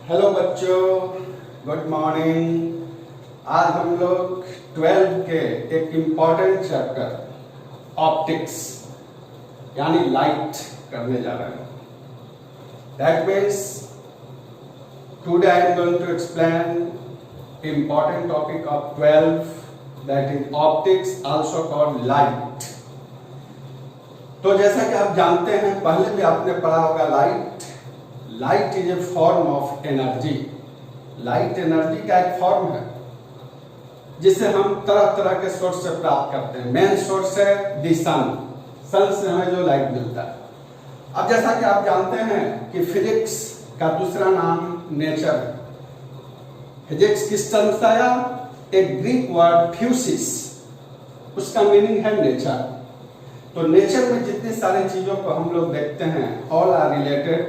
Hello बच्चों, good morning. आज हम लोग 12 के एक इम्पॉर्टेंट चैप्टर ऑप्टिक्स यानी लाइट करने जा रहे हैं। That means today I am going to explain important topic of 12 that is optics also called light. तो जैसा कि आप जानते हैं, पहले भी आपने पढ़ा होगा light is a form of energy. Light energy का एक फॉर्म है जिसे हम तरह तरह के सोर्स से प्राप्त करते हैं। मेन सोर्स है द सन से हमें जो लाइट मिलता है। अब जैसा कि आप जानते हैं कि फिजिक्स का दूसरा नाम नेचर है। फिजिक्स किस टर्म से आया? एक ग्रीक वर्ड फ्यूसिस, उसका मीनिंग है नेचर। तो नेचर में जितनी सारी चीजों को हम लोग देखते हैं, all are related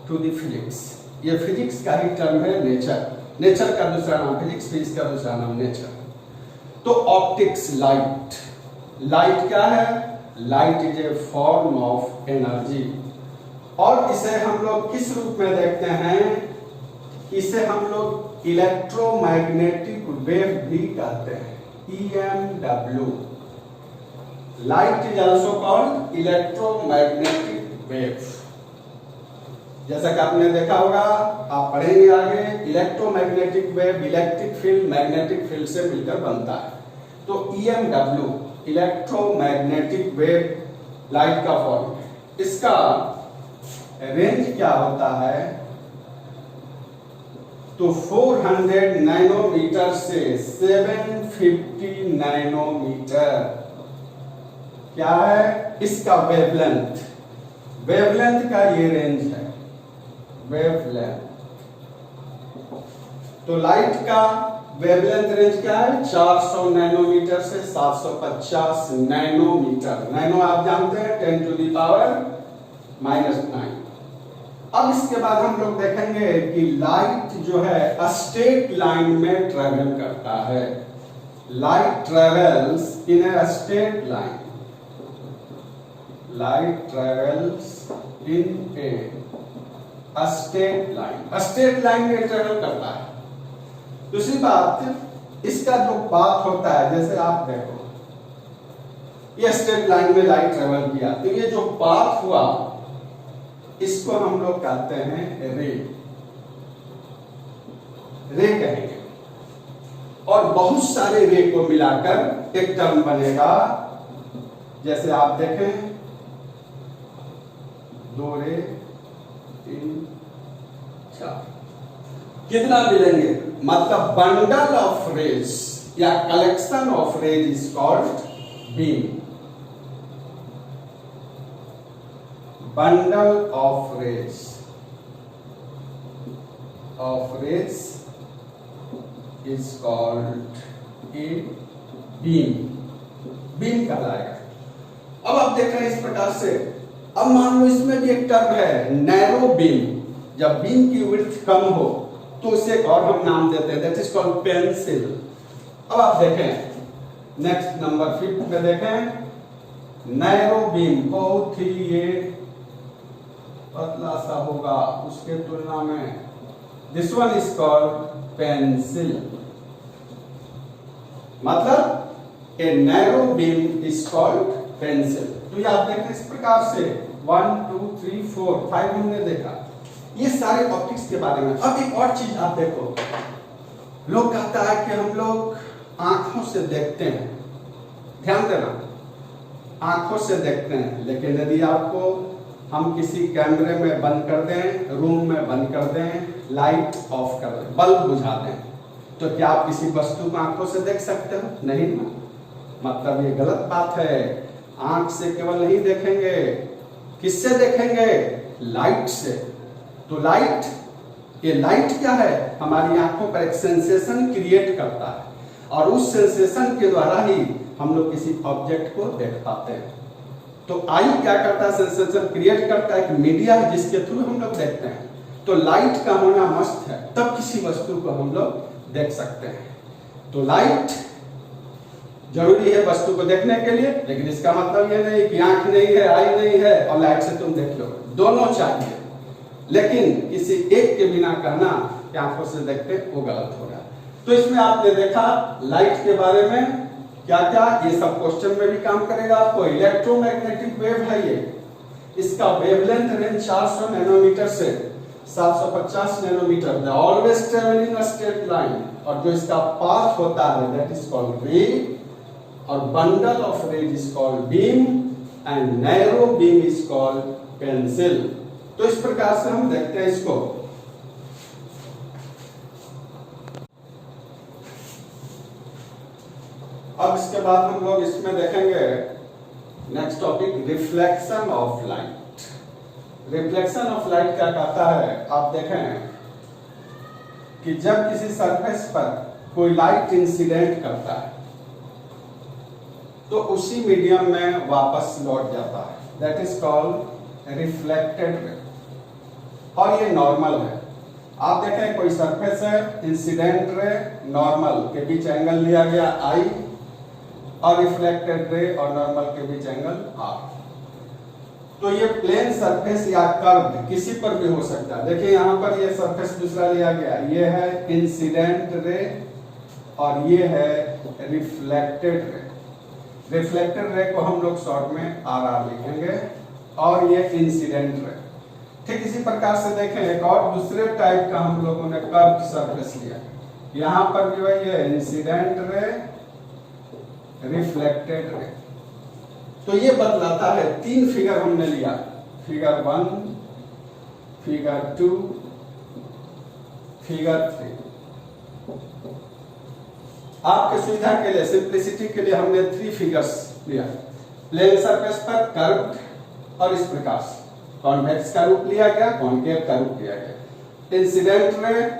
to the physics. ये फिजिक्स का ही टर्म है नेचर। नेचर का दूसरा नाम फिजिक्स, फिजिक्स का दूसरा नाम नेचर। तो ऑप्टिक्स लाइट क्या है? Light is a form of energy. और इसे हम लोग किस रूप में देखते हैं? इसे हम लोग इलेक्ट्रोमैग्नेटिक वेव भी कहते हैं, EMW। Light is also called electromagnetic wave. जैसा कि आपने देखा होगा, आप पढ़ेंगे आगे, electromagnetic wave electric field magnetic field से मिलकर बनता है। तो EMW इलेक्ट्रोमैग्नेटिक वेव लाइट का फॉर्म है। इसका रेंज क्या होता है? तो 400 नैनोमीटर से 750 नैनोमीटर क्या है इसका वेवलेंथ। वेवलेंथ का ये रेंज है, वेवलेंथ। तो लाइट का वेवलेंथ रेंज क्या है? 400 नैनोमीटर से 750 नैनोमीटर। नैनो आप जानते हैं 10 टू द पावर -9। अब इसके बाद हम लोग देखेंगे कि लाइट जो है स्ट्रेट लाइन में ट्रेवल करता है। Light travels in a straight line. Light travels in a straight line. Straight line में ट्रेवल करता है। दूसरी बात, इसका जो पाथ होता है, जैसे आप देखो ये स्ट्रेट लाइन में लाइट ट्रेवल किया, तो ये जो पाथ हुआ इसको हम लोग कहते हैं रे कहेंगे। और बहुत सारे रे को मिलाकर एक टर्म बनेगा। जैसे आप देखें, 2 रे 3 4 कितना मिलेंगे? मतलब बंडल ऑफ रेज या collection of rays is called beam. Bundle of rays is called a beam कहलाएगा। अब आप देख रहे हैं इस प्रकार से। अब मान लो इसमें भी एक टर्म है नैरो बीम। जब बीम की विड्थ कम हो तो उसे एक और हम नाम देते हैं, दैट इज कॉल्ड पेंसिल। अब आप देखें नेक्स्ट नंबर 5 में देखें, नैरो बीम बहुत ही ये पतला सा होगा उसके तुलना में। This one is called pencil. मतलब a narrow beam is called pencil. तो ये आप देखें इस प्रकार से 1 2 3 4 5 हमने देखा। ये सारे ऑप्टिक्स के बारे में। अब एक और चीज आप देखो, लोग कहता है कि हम लोग आंखों से देखते हैं। ध्यान देना, आंखों से देखते हैं, लेकिन यदि आपको हम किसी कैमरे में बंद कर दें, रूम में बंद कर दें, लाइट ऑफ कर दें, बल्ब बुझा दें, तो क्या आप किसी वस्तु को आंखों से देख सकते हो? नहीं ना। मतलब ये गलत बात है। आंख से केवल नहीं देखेंगे, किससे देखेंगे? लाइट से। तो ये लाइट क्या है? हमारी आंखों पर एक सेंसेशन क्रिएट करता है, और उस सेंसेशन के द्वारा ही हम लोग किसी ऑब्जेक्ट को देख पाते हैं। तो आई क्या करता है? सेंसेशन क्रिएट करता है, एक मीडिया है जिसके थ्रू हम लोग देखते हैं। तो लाइट का होना मस्ट है, तब किसी वस्तु को हम लोग देख सकते हैं। तो लाइट जरूरी है वस्तु को देखने के लिए, लेकिन इसका मतलब ये नहीं कि आंख नहीं है, आई नहीं है और लाइट से तुम देख लो। दोनों चाहिए। लेकिन किसी एक के बिना कहना कि आंखों से देखते वो गलत हो रहा है। तो इसमें आपने देखा लाइट के बारे में क्या क्या, ये सब क्वेश्चन में भी काम करेगा आपको। इलेक्ट्रोमैग्नेटिक वेव है ये, इसका वेवलेंथ रेंज 400 नैनोमीटर से 750 nanometre, they always travelling a straight line, और जो इसका पाथ होता है दैट इज कॉल्ड रे, और bundle of rays is called beam, and narrow beam is called pencil. तो इस प्रकार से हम देखते हैं इसको। अब इसके बाद हम लोग इसमें देखेंगे next topic, reflection of light. Reflection of light क्या कहता है, आप देखें कि जब किसी सरफेस पर कोई लाइट इंसिडेंट करता है तो उसी मीडियम में वापस लौट जाता है, that is called reflected ray, और ये नॉर्मल है। आप देखें कोई सरफेस है, इंसिडेंट रे नॉर्मल के बीच एंगल लिया गया आई, और रिफ्लेक्टेड रे और नॉर्मल के बीच एंगल आर। तो ये प्लेन सरफेस या कर्व किसी पर भी हो सकता है। देखिए यहाँ पर ये सरफेस दूसरा लिया गया, ये है इंसिडेंट रे और ये है रिफ्लेक्टेड रे। रिफ्लेक्टेड रे को हम लोग शॉर्ट में आर आर लिखेंगे, और ये इंसिडेंट रे। ठीक इसी प्रकार से देखें एक और दूसरे टाइप का हम लोगों ने कर्व सरफेस लिया, यहाँ पर भी वही है इंसिडेंट रे, रिफ्लेक्टेड रे। तो ये बतलाता है, तीन फिगर हमने लिया, फिगर 1, फिगर 2, फिगर 3। आपके सुविधा के लिए, सिंप्लिसिटी के लिए हमने 3 फिगर्स लिया। प्लेन सरफेस पर कर्व और इस प्रकार से कॉन्वेक्स का रूप लिया गया, कॉन्केव का रूप लिया गया, इंसिडेंट रे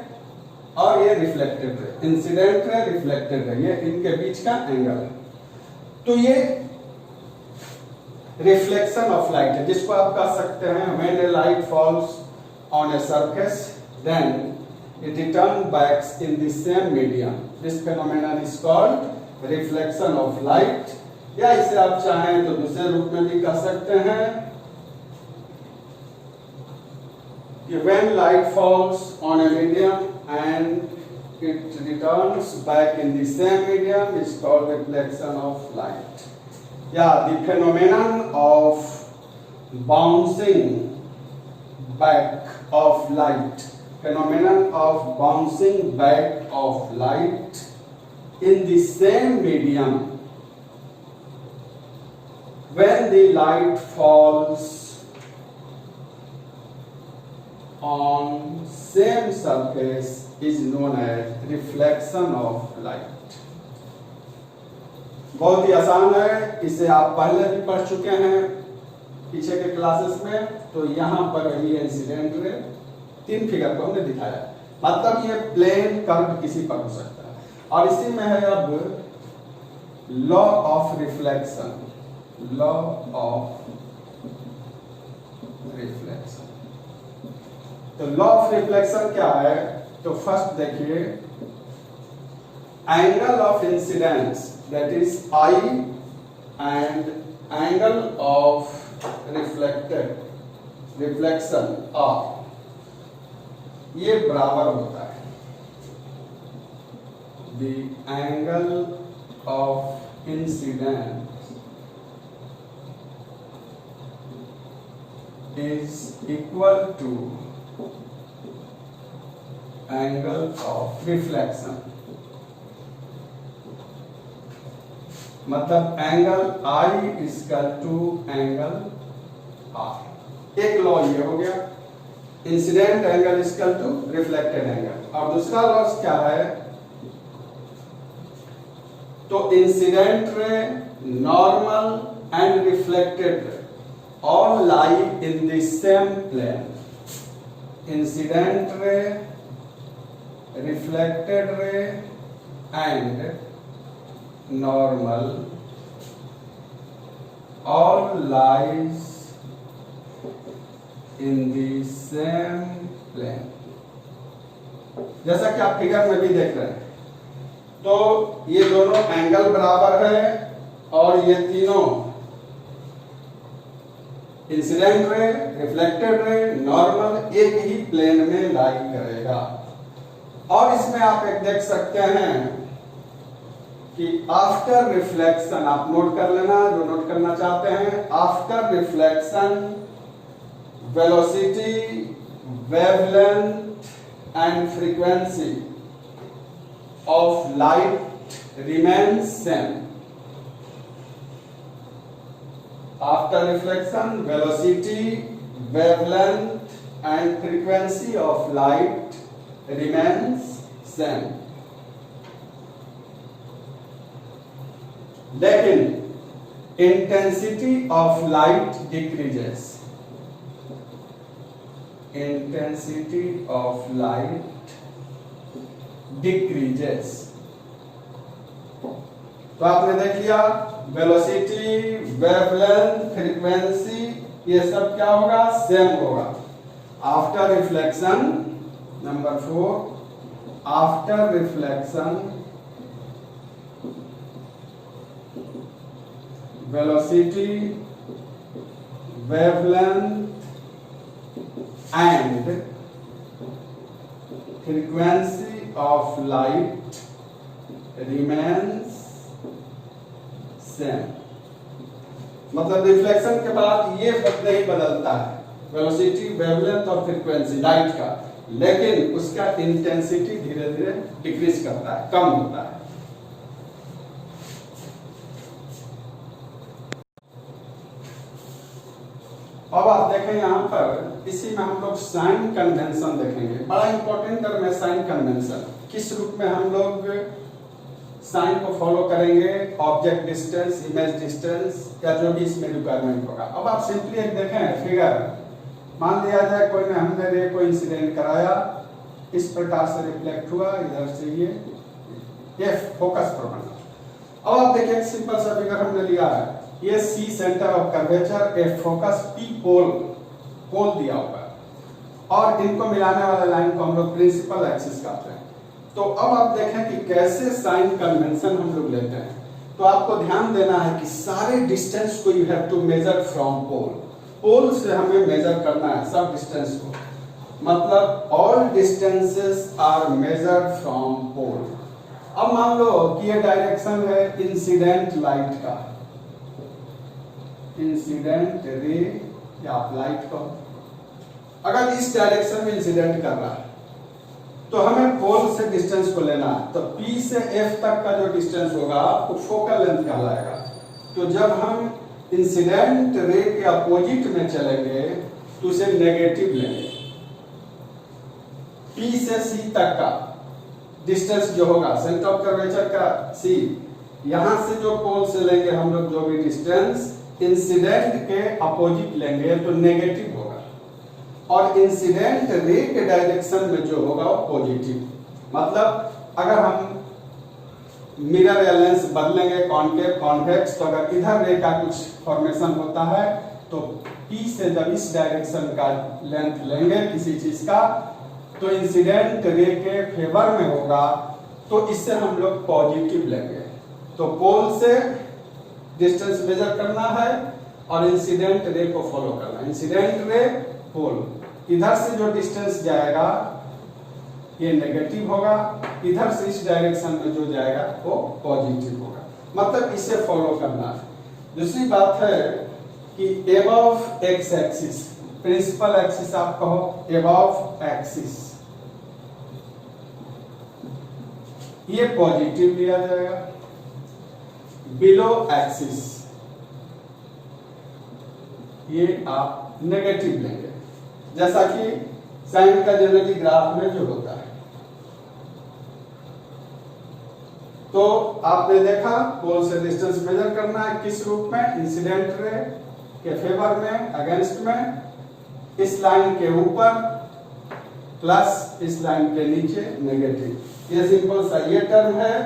और ये reflected ray. Incident ray, reflected रे, ये इनके बीच का एंगल है। तो ये रिफ्लेक्शन ऑफ लाइट है, जिसको आप कह सकते हैं when a light falls on a surface then it return back in the same medium. This phenomenon is called reflection of light, या इसे आप चाहें तो दूसरे रूप में भी कह सकते हैं कि when light falls on a medium and it returns back in the same medium is called reflection of light. Yeah, the phenomenon of bouncing back of light, phenomenon of bouncing back of light in the same medium when the light falls on same surface is known as reflection of light. बहुत ही आसान है, इसे आप पहले भी पढ़ चुके हैं पीछे के क्लासेस में। तो यहाँ पर ये इंसिडेंट रे, 3 फिगर को हमने दिखाया, मतलब ये प्लेन कर्व किसी पर हो सकता है। और इसी में है अब law of reflection, law of reflection. तो लॉ ऑफ रिफ्लेक्शन क्या है, तो फर्स्ट देखिए angle of incidence that is I and angle of reflection R, ये बराबर होता है। The angle of incidence is equal to angle of reflection, मतलब angle I is equal to angle R। एक लॉ ये हो गया, incident angle is equal to reflected angle. और दूसरा लॉस क्या है, तो incident ray, normal and reflected ray all lie in the same plane. Incident ray, reflected ray and normal all lies in the same plane। जैसा कि आप figure में भी देख रहे हैं, तो ये दोनों एंगल बराबर है और ये तीनों इंसिडेंट रे, रिफ्लेक्टेड रे, नॉर्मल एक ही प्लेन में लाई करेगा। और इसमें आप एक देख सकते हैं कि आफ्टर रिफ्लेक्शन, आप नोट कर लेना जो नोट करना चाहते हैं, after reflection velocity, wavelength and frequency of light remains same. After reflection, velocity, wavelength and frequency of light remains same. लेकिन intensity of light decreases. Intensity of light decreases. तो आपने देख लिया वेलोसिटी, वेवलेंथ, फ्रीक्वेंसी ये सब क्या होगा, same होगा। After reflection, number 4, after reflection velocity, wavelength and frequency of light remains same. मतलब रिफ्लेक्शन के बाद ये नहीं बदलता है, वेलोसिटी, वेवलेंथ और फ्रीक्वेंसी लाइट का, लेकिन उसका इंटेंसिटी धीरे धीरे डिक्रीज करता है, कम होता है। अब आप देखें यहाँ पर, इसी में हम लोग साइन कन्वेंशन देखेंगे। बड़ा इंपॉर्टेंट टर्म है साइन कन्वेंशन। किस रूप में हम लोग साइन को फॉलो करेंगे, ऑब्जेक्ट डिस्टेंस, इमेज डिस्टेंस या जो भी इसमें रिक्वायरमेंट होगा। अब आप सिंपली एक देखें फिगर, मान लिया जाए कोई ने हमने रे को इंसिडेंट कराया, इस प्रकार से रिफ्लेक्ट हुआ, इधर से ये फोकस पर बना। अब आप देखिए एक सिंपल सा फिगर हमने लिया है, ये C centre of curvature, A focus, P pole दिया हुआ है, और इनको मिलाने वाला लाइन को हम लोग प्रिंसिपल एक्सिस कहते हैं। तो अब आप देखें कि कैसे साइन कन्वेंशन हम लोग लेते हैं। तो आपको ध्यान देना है कि सारे डिस्टेंस को you have to measure from pole से हमें मेजर करना है सब डिस्टेंस को, मतलब all distances are measured from pole. अब मान लो कि ये डायरेक्शन है इंसिडेंट लाइट का, इंसिडेंट रे या आप लाइट को, अगर इस डायरेक्शन में इंसिडेंट कर रहा है तो हमें पोल से डिस्टेंस को लेना है। तो P से F तक का जो डिस्टेंस होगा वो फोकल लेंथ कहलाएगा। तो जब हम इंसिडेंट रे के अपोजिट में चलेंगे तो उसे नेगेटिव लेंगे। P से C तक का डिस्टेंस जो होगा सेंटर ऑफ कर्वेचर का C, यहां से जो पोल से लेंगे हम लोग जो भी डिस्टेंस, इंसिडेंट के अपोजिट लेंगे तो नेगेटिव होगा, और इंसिडेंट रे के डायरेक्शन में जो होगा वो पॉजिटिव। मतलब अगर हम मिरर या लेंस बदलेंगे कॉन्केव कॉन्वेक्स, तो अगर इधर रे का कुछ फॉर्मेशन होता है तो P से जब इस डायरेक्शन का लेंथ लेंगे किसी चीज का, तो इंसिडेंट रे के फेवर में होगा, तो इससे हम लोग पॉजिटिव लेंगे। तो पोल से डिस्टेंस मेजर करना है और इंसिडेंट रे को फॉलो करना है। इंसिडेंट रे, पोल, इधर से जो डिस्टेंस जाएगा ये नेगेटिव होगा, इधर से इस डायरेक्शन में जो जाएगा वो पॉजिटिव होगा। मतलब इसे फॉलो करना है। दूसरी बात है कि above X axis, principal axis आप कहो, एबव एक्सिस ये पॉजिटिव लिया जाएगा, बिलो एक्सिस ये आप नेगेटिव लेंगे, जैसा कि साइन का जनरली ग्राफ में जो होता है। तो आपने देखा पोल से डिस्टेंस मेजर करना है किस रूप में, इंसिडेंट रे के फेवर में, अगेंस्ट में, इस लाइन के ऊपर प्लस इस लाइन के नीचे नेगेटिव। ये सिंपल सा ये टर्म है,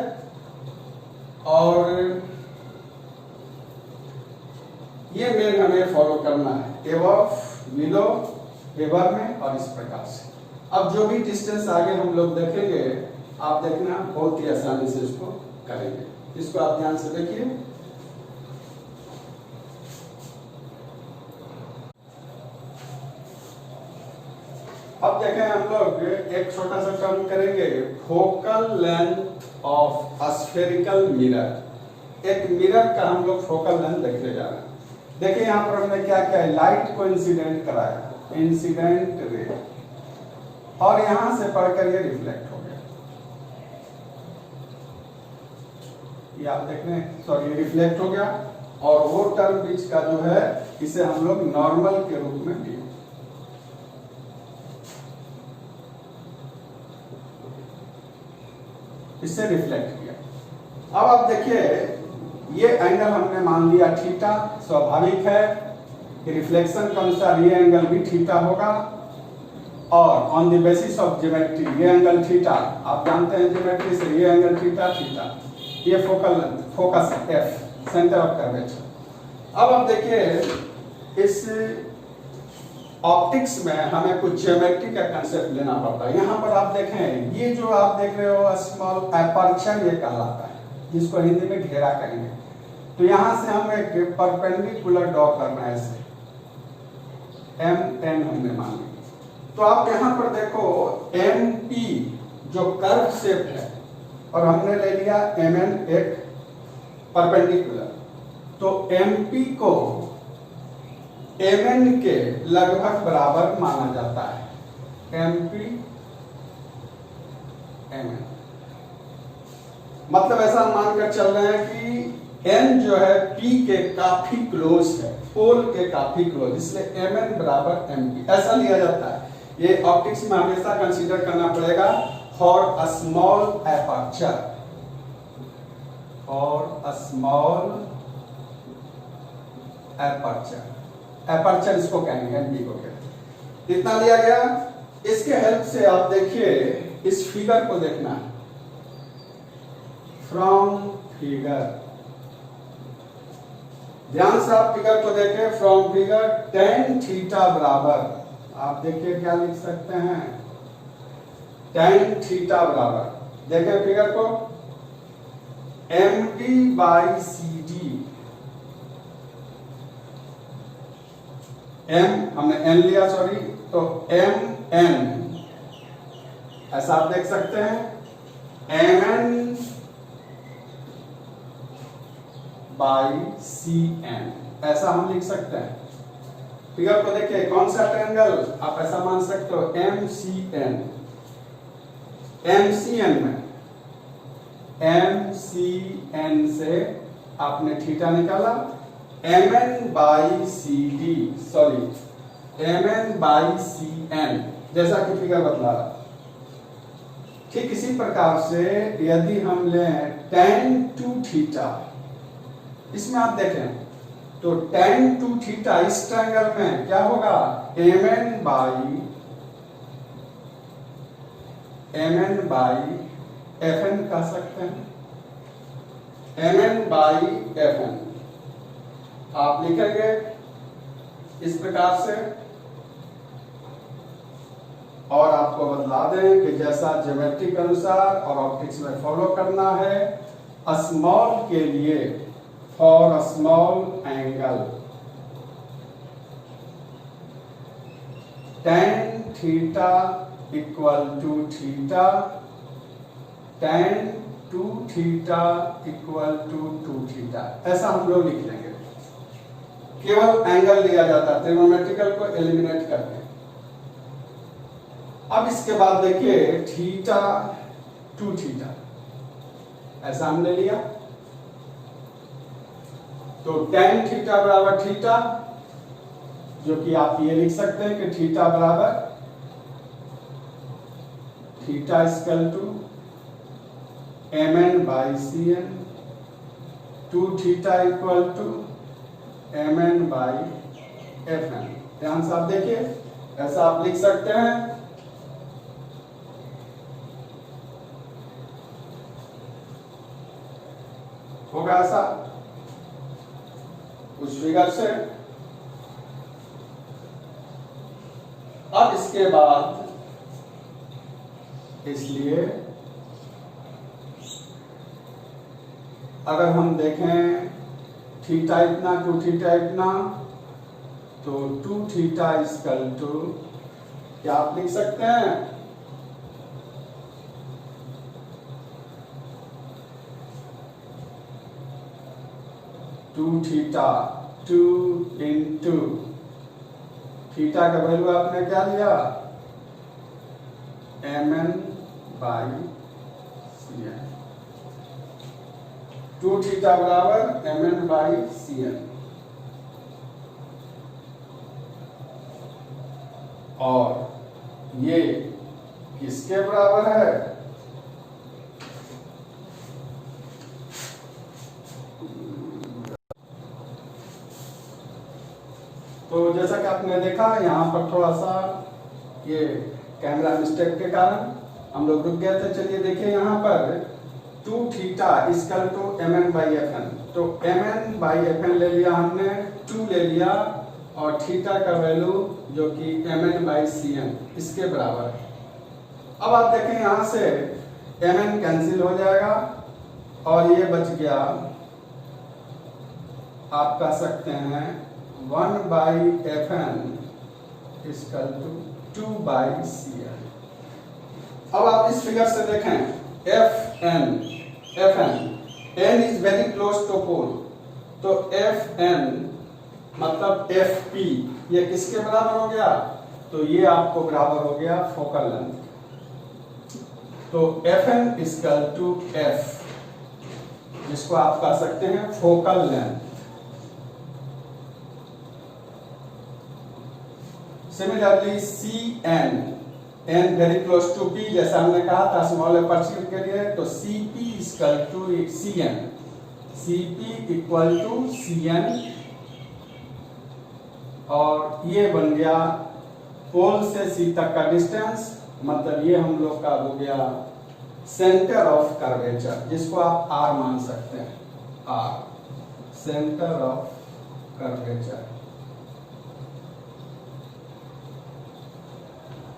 और ये मेन हमें फॉलो करना है, एबव, बिलो, फेवर में और इस प्रकार से। अब जो भी डिस्टेंस आगे हम लोग देखेंगे, आप देखना बहुत ही आसानी से इसको करेंगे। इसको आप ध्यान से देखिए। अब देखें हम लोग एक छोटा सा टर्म करेंगे, focal length of spherical mirror. एक मिरर का हम लोग फोकल लेंथ देखने जा रहे हैं। देखिए यहाँ पर हमने क्या किया है, लाइट को इंसिडेंट कराया, इंसिडेंट रे, और यहां से पढ़कर ये रिफ्लेक्ट हो गया। ये आप देख रहे हैं, सॉरी ये रिफ्लेक्ट हो गया, और वो टर्म बीच का जो है इसे हम लोग नॉर्मल के रूप में लिए। इससे रिफ्लेक्ट किया। अब आप देखिए ये एंगल हमने मान लिया थीटा, स्वाभाविक है कि रिफ्लेक्शन के अनुसार ये एंगल भी थीटा होगा, और on the basis of geometry ये एंगल थीटा, आप जानते हैं ज्योमेट्री से ये एंगल थीटा थीटा, ये focal focus F, centre of curvature. अब आप देखिए इस ऑप्टिक्स में हमें कुछ ज्योमेट्री का कंसेप्ट लेना पड़ता है। यहाँ पर आप देखें, ये जो आप देख रहे हो स्मॉल एपर्चर ये कहलाता है, जिसको हिंदी में घेरा कहेंगे। तो यहाँ से हम एक परपेंडिकुलर ड्रॉ करना है, ऐसे M10 हमने मान ली। तो आप यहाँ पर देखो MP जो कर्व शेप है, और हमने ले लिया MN एक परपेंडिकुलर, तो MP को MN के लगभग बराबर माना जाता है। MP MN मतलब ऐसा मानकर चल रहे हैं कि N जो है P के काफी क्लोज है, पोल के काफी क्लोज, इसलिए MN बराबर MP ऐसा लिया जाता है। ये ऑप्टिक्स में हमेशा कंसीडर करना पड़ेगा for a small aperture, for a small aperture, aperture इसको कहेंगे, MP को कहेंगे। इतना लिया गया। इसके हेल्प से आप देखिए इस फिगर को देखना है, फ्रॉम फिगर, ध्यान से आप फिगर को देखें, फ्रॉम फिगर tan थीटा बराबर, आप देखिए क्या लिख सकते हैं, tan थीटा बराबर, देखें फिगर को, MD बाई CD, M हमने N लिया, सॉरी, तो MN ऐसा आप देख सकते हैं, MN बाई CN ऐसा हम लिख सकते हैं। फिगर को देखिए, कौन सा ट्रायंगल, आप ऐसा मान सकते हो MCN, MCN में MCN से आपने थीटा निकाला, MN by CD, sorry MN by CN, जैसा कि फिगर बतला रहा। ठीक इसी प्रकार से यदि हम लें tan 2 थीटा, इसमें आप देखें तो tan 2 थीटा इस ट्रायंगल में क्या होगा, MN बाई FN कह सकते हैं, MN बाई FN आप लिखेंगे इस प्रकार से। और आपको बतला दें कि जैसा ज्योमेट्री के अनुसार और ऑप्टिक्स में फॉलो करना है, स्मॉल के लिए for small angle tan theta equal to theta, tan 2 theta equal to 2 theta, ऐसा हम लोग लिख लेंगे। केवल एंगल लिया जाता है, ट्रिग्नोमेट्रिकल को एलिमिनेट करके। अब इसके बाद देखिए थीटा 2 थीटा ऐसा हमने लिया, तो tan थीटा बराबर थीटा, जो कि आप ये लिख सकते हैं कि थीटा बराबर theta equal to MN by CN, 2 theta equal to MN by FN। ध्यान से आप देखिए, ऐसा आप लिख सकते हैं। होगा ऐसा उस फिगर से। अब इसके बाद इसलिए अगर हम देखें थीटा इतना 2 थीटा इतना, तो 2 थीटा इक्वल टू क्या आप लिख सकते हैं? टू थीटा, 2 इंटू थीटा का वैल्यू आपने क्या लिया? mn by cn। 2 थीटा बराबर mn बाई cn। और ये किसके बराबर है? तो जैसा कि आपने देखा यहाँ पर थोड़ा सा ये कैमरा मिस्टेक के कारण हम लोग रुक गए थे। चलिए देखिए यहाँ पर 2 theta equal to mn by fn। तो mn बाई fn ले लिया हमने, 2 ले लिया और थीटा का वैल्यू जो कि mn बाई cn इसके बराबर है। अब आप देखें यहाँ से mn कैंसिल हो जाएगा और ये बच गया, आप कह सकते हैं 1 by fn equal to 2 by cn। अब आप इस फिगर से देखें fn n is very close to pole, तो fn मतलब fp ये किसके बराबर हो गया? तो ये आपको बराबर हो गया फोकल लेंथ। तो fn इक्वल टू f, जिसको आप कह सकते हैं focal length. Similarly cn, n very close to p, जैसा हमने कहा था स्मॉल अपर्चर के लिए, तो cp equal to cn, cp equal to cn। और ये बन गया पोल से c तक का डिस्टेंस, मतलब ये हम लोग का हो गया सेंटर ऑफ कर्वेचर, जिसको आप r मान सकते हैं, r सेंटर ऑफ कर्वेचर।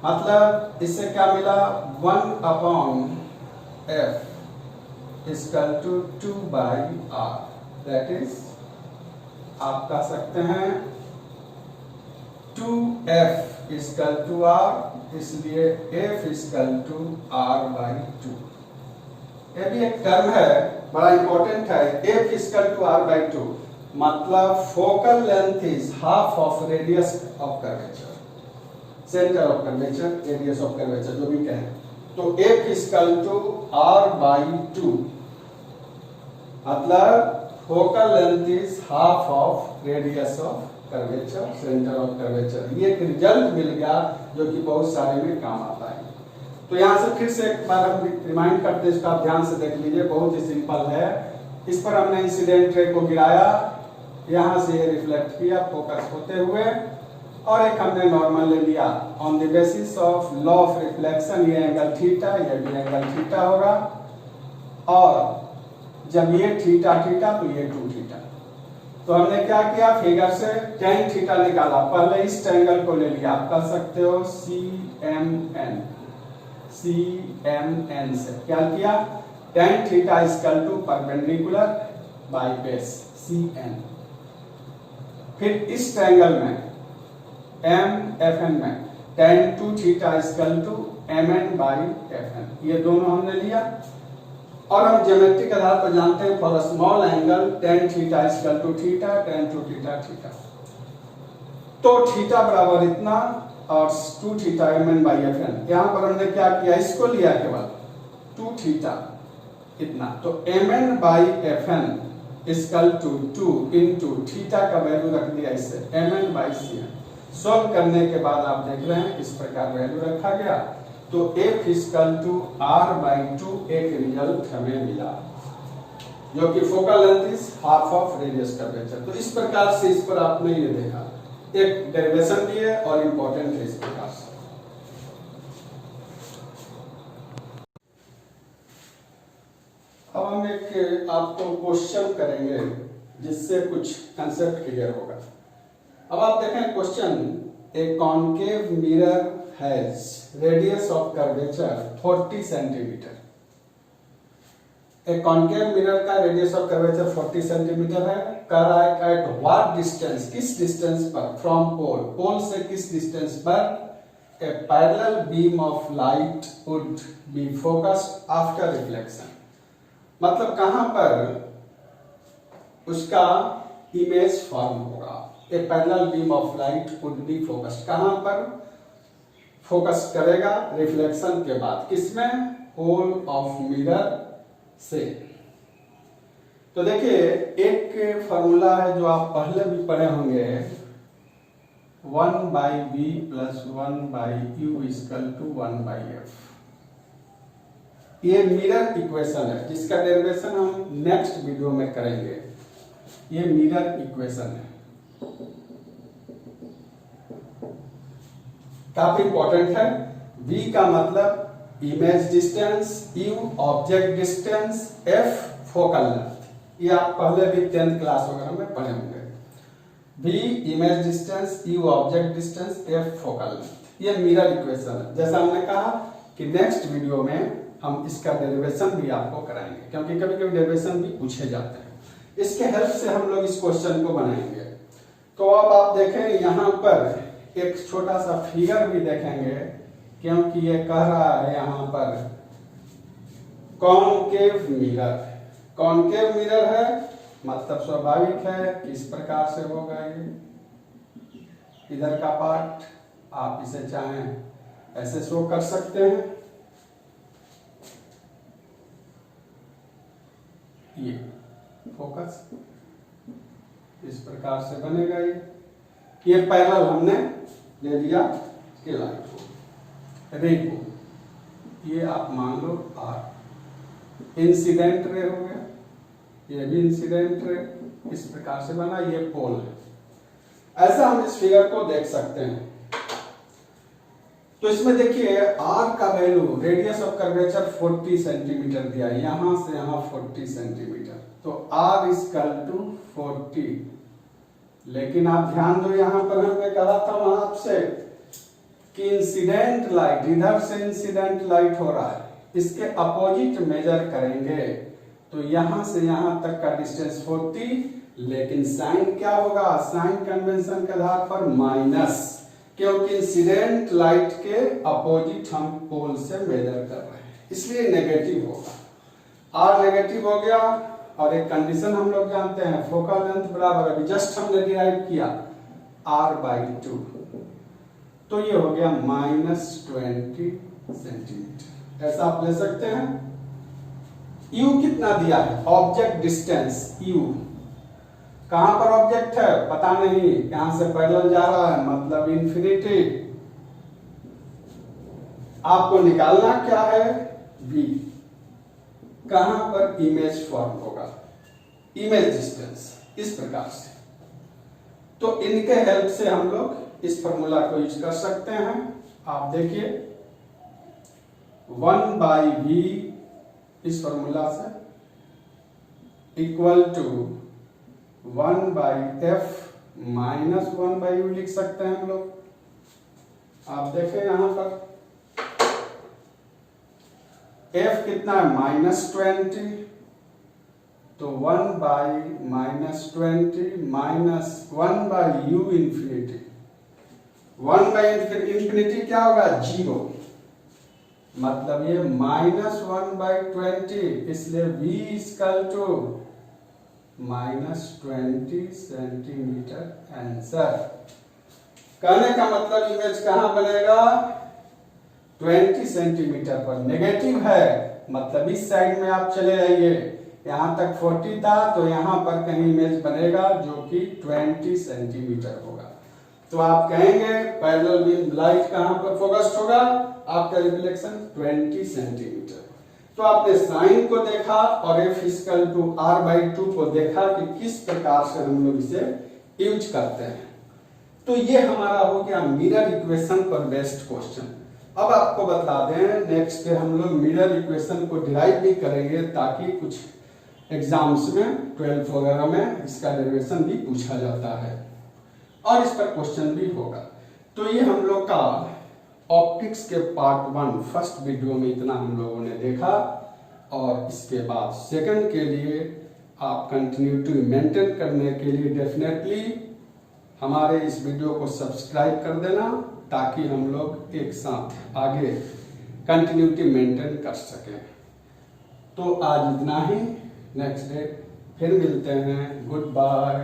मतलब इससे क्या मिला? 1 upon f equal to 2 by r, that is आप कह सकते हैं 2f इक्वल टू r, इसलिए f equal to r by 2। ये भी एक टर्म है, बड़ा इंपॉर्टेंट है, f equal to r by 2, मतलब focal length is half of radius of curvature, centre of curvature, radius of curvature जो भी कहें। तो f equal to r by 2, मतलब focal length is half of radius of curvature, centre of curvature. ये एक result मिल गया जो कि बहुत सारे में काम आता है। तो यहाँ से फिर से एक बार हम रिमाइंड करते हैं, इसका आप ध्यान से देख लीजिए, बहुत ही सिंपल है। इस पर हमने इंसिडेंट रे को गिराया, यहाँ से रिफ्लेक्ट किया फोकस होते हुए, और एक हमने नॉर्मल ले लिया on the basis of law of reflection. ये एंगल थीटा, ये भी एंगल थीटा होगा, और जब ये थीटा थीटा तो ये 2 थीटा। तो हमने क्या किया, फिगर से tan थीटा निकाला, पहले इस ट्रायंगल को ले लिया, आप कह सकते हो CMN से क्या किया, tan theta equal to perpendicular by base CN। फिर इस ट्रायंगल में MFN में tan 2 theta equal to MN by FN, ये दोनों हमने लिया। और हम ज्योमेट्रिक आधार पर जानते हैं for a small angle tan theta equal to theta, tan 2 theta theta. तो थीटा बराबर इतना और 2 थीटा MN बाई FN। यहाँ पर हमने क्या किया, इसको लिया केवल 2 थीटा इतना, तो MN by FN equal to 2 into theta का वैल्यू रख दिया इससे MN बाई CN। सॉल्व करने के बाद आप देख रहे हैं इस प्रकार वैल्यू रखा गया, तो f equal to r by 2 एक रिजल्ट हमें मिला, जो कि focal length is half of radius curvature. तो इस प्रकार से इस पर आपने ये देखा, एक डेरिवेशन भी है और इंपॉर्टेंट है इस प्रकार से। अब हम एक आपको क्वेश्चन करेंगे जिससे कुछ कंसेप्ट क्लियर होगा। अब आप देखें question, a concave mirror has radius of curvature 40 centimetre. A concave mirror का रेडियस ऑफ कर्वेचर 40 सेंटीमीटर है। कह रहा है एट व्हाट डिस्टेंस, किस डिस्टेंस पर, फ्रॉम पोल, पोल से किस डिस्टेंस पर a parallel beam of light would be focused after reflection, मतलब कहां पर उसका इमेज फॉर्म होगा। A parallel beam of light would be focused, कहां पर फोकस करेगा रिफ्लेक्शन के बाद, किसमें, होल ऑफ मिरर से। तो देखिए एक फॉर्मूला है जो आप पहले भी पढ़े होंगे, 1/b + 1/u = 1/f। ये मिरर इक्वेशन है जिसका डेरिवेशन हम नेक्स्ट वीडियो में करेंगे। ये मिरर इक्वेशन है, काफी इंपॉर्टेंट है। v का मतलब image distance, u object distance, f focal length. ये आप पहले भी 10th क्लास वगैरह में पढ़े होंगे। v image distance, u object distance, f focal length. ये मिरर इक्वेशन है। जैसा हमने कहा कि नेक्स्ट वीडियो में हम इसका डेरिवेशन भी आपको कराएंगे, क्योंकि कभी कभी डेरिवेशन भी पूछे जाते हैं। इसके हेल्प से हम लोग इस क्वेश्चन को बनाएंगे। तो अब आप देखें यहाँ पर एक छोटा सा फिगर भी देखेंगे, क्योंकि ये कह रहा है यहाँ पर कॉनकेव मिरर। कॉनकेव मिरर है मतलब स्वाभाविक है कि इस प्रकार से होगा। ये इधर का पार्ट आप इसे चाहें ऐसे शो कर सकते हैं, ये फोकस इस प्रकार से बनेगा। ये पैरेलल हमने ले लिया कि लाइट को, रे को, ये आप मान लो आर इंसिडेंट रे हो गया, ये भी इंसिडेंट रे इस प्रकार से बना, ये पोल है। ऐसा हम इस फिगर को देख सकते हैं। तो इसमें देखिए आर का value, radius of curvature 40 centimetre दिया, यहां से यहां 40 सेंटीमीटर, तो आर = 40। लेकिन आप ध्यान दो, यहां पर हमने कहा था वहां आपसे कि इंसिडेंट लाइट, इधर से इंसिडेंट लाइट हो रहा है, इसके अपोजिट मेजर करेंगे तो यहां से यहां तक का डिस्टेंस 40, लेकिन साइन क्या होगा, साइन कन्वेंशन के आधार पर माइनस, क्योंकि इंसिडेंट लाइट के अपोजिट हम पोल से मेजर कर रहे हैं, इसलिए नेगेटिव होगा। आर नेगेटिव हो गया, और एक कंडीशन हम लोग जानते हैं, फोकल लेंथ बराबर, अभी जस्ट हमने डिराइव किया, r/2, तो ये हो गया -20 सेंटीमीटर। ऐसा आप ले सकते हैं। u कितना दिया है, ऑब्जेक्ट डिस्टेंस u, कहां पर ऑब्जेक्ट है पता नहीं, यहां से पैरेलल जा रहा है मतलब इंफिनिटी। आपको निकालना क्या है, v, कहां पर इमेज फॉर्म होगा, इमेज डिस्टेंस, इस प्रकार से। तो इनके हेल्प से हम लोग इस फॉर्मूला को यूज कर सकते हैं। आप देखिए 1/v इस फॉर्मूला से = 1/f - 1/u लिख सकते हैं हम लोग। आप देखें यहां पर f कितना है, -20, तो 1/-20 - 1/u इंफिनिटी। 1/इंफिनिटी क्या होगा, 0, मतलब ये -1/20, इसलिए v = -20 सेंटीमीटर आंसर। कहने का मतलब इमेज कहां बनेगा, 20 सेंटीमीटर पर। नेगेटिव है मतलब इस साइड में आप चले आइए, यहां तक 40 था तो यहां पर कहीं इमेज बनेगा जो कि 20 सेंटीमीटर होगा। तो आप कहेंगे पैरेलल बीम लाइट कहां पर फोकस्ड होगा, आपका रिफ्लेक्शन 20 सेंटीमीटर। तो आपने साइन को देखा और f = r/2 को देखा कि किस प्रकार से हम लोग इसे यूज करते हैं। तो ये हमारा हो गया मिरर इक्वेशन पर बेस्ड क्वेश्चन। अब आपको बता दें नेक्स्ट डे हम लोग मिरर इक्वेशन को डिराइव भी करेंगे, ताकि कुछ एग्जाम्स में 12th वगैरह में इसका डेरिवेशन भी पूछा जाता है और इस पर क्वेश्चन भी होगा। तो ये हम लोग का ऑप्टिक्स के पार्ट 1 फर्स्ट वीडियो में इतना हम लोगों ने देखा, और इसके बाद सेकंड के लिए आप कंटिन्यूटी मेंटेन करने के लिए डेफिनेटली हमारे इस वीडियो को सब्सक्राइब कर देना, ताकि हम लोग एक साथ आगे कंटिन्यूटी मेंटेन कर सकें। तो आज इतना ही, नेक्स्ट डे फिर मिलते हैं। Good bye.